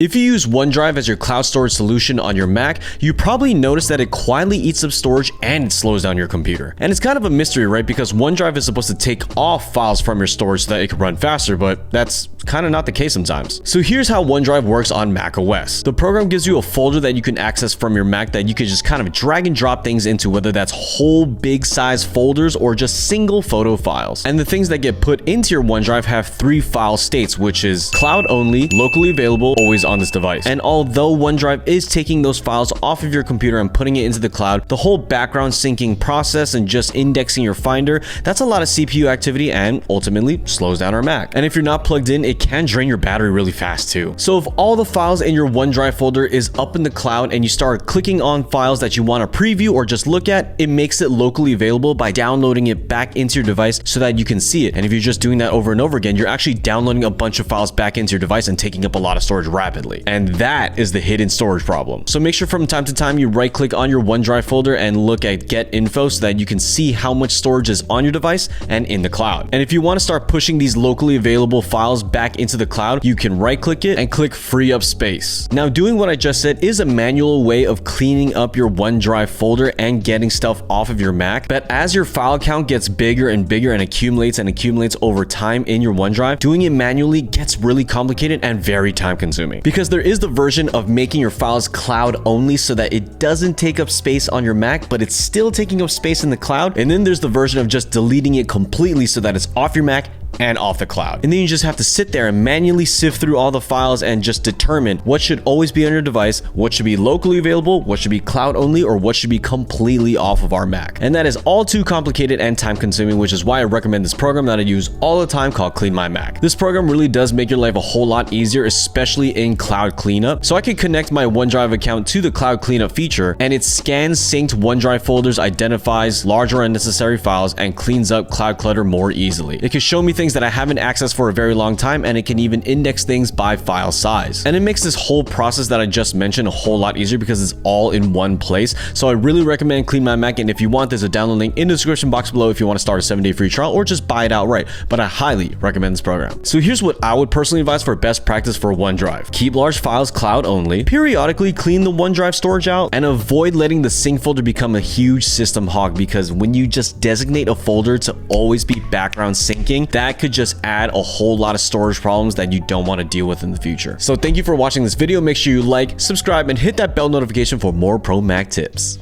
If you use OneDrive as your cloud storage solution on your Mac, you probably notice that it quietly eats up storage and it slows down your computer. And it's kind of a mystery, right? Because OneDrive is supposed to take off files from your storage so that it can run faster, but that's kind of not the case sometimes. So here's how OneDrive works on Mac OS. The program gives you a folder that you can access from your Mac that you can just kind of drag and drop things into, whether that's whole big size folders or just single photo files. And the things that get put into your OneDrive have three file states, which is cloud only, locally available, always on this device. And although OneDrive is taking those files off of your computer and putting it into the cloud, the whole background syncing process and just indexing your Finder, that's a lot of CPU activity and ultimately slows down our Mac. And if you're not plugged in, it can drain your battery really fast too. So if all the files in your OneDrive folder is up in the cloud and you start clicking on files that you want to preview or just look at, it makes it locally available by downloading it back into your device so that you can see it. And if you're just doing that over and over again, you're actually downloading a bunch of files back into your device and taking up a lot of storage rapidly. And that is the hidden storage problem. So make sure from time to time you right click on your OneDrive folder and look at Get Info so that you can see how much storage is on your device and in the cloud. And if you want to start pushing these locally available files back into the cloud, you can right click it and click Free Up Space. Now, doing what I just said is a manual way of cleaning up your OneDrive folder and getting stuff off of your Mac. But as your file count gets bigger and bigger and accumulates over time in your OneDrive, doing it manually gets really complicated and very time consuming. Because there is the version of making your files cloud only so that it doesn't take up space on your Mac, but it's still taking up space in the cloud. And then there's the version of just deleting it completely so that it's off your Mac and off the cloud. And then you just have to sit there and manually sift through all the files and just determine what should always be on your device, what should be locally available, what should be cloud only, or what should be completely off of our Mac. And that is all too complicated and time consuming, which is why I recommend this program that I use all the time called Clean My Mac. This program really does make your life a whole lot easier, especially in cloud cleanup. So I can connect my OneDrive account to the cloud cleanup feature, and it scans synced OneDrive folders, identifies large or unnecessary files, and cleans up cloud clutter more easily. It can show me things that I haven't accessed for a very long time, and it can even index things by file size. And it makes this whole process that I just mentioned a whole lot easier because it's all in one place. So I really recommend Clean My Mac, and if you want, there's a download link in the description box below if you want to start a 7-day free trial or just buy it outright. But I highly recommend this program. So here's what I would personally advise for best practice for OneDrive. Keep large files cloud only, periodically clean the OneDrive storage out, and avoid letting the sync folder become a huge system hog, because when you just designate a folder to always be background syncing, that could just add a whole lot of storage problems that you don't want to deal with in the future. So thank you for watching this video. Make sure you like, subscribe, and hit that bell notification for more Pro Mac tips.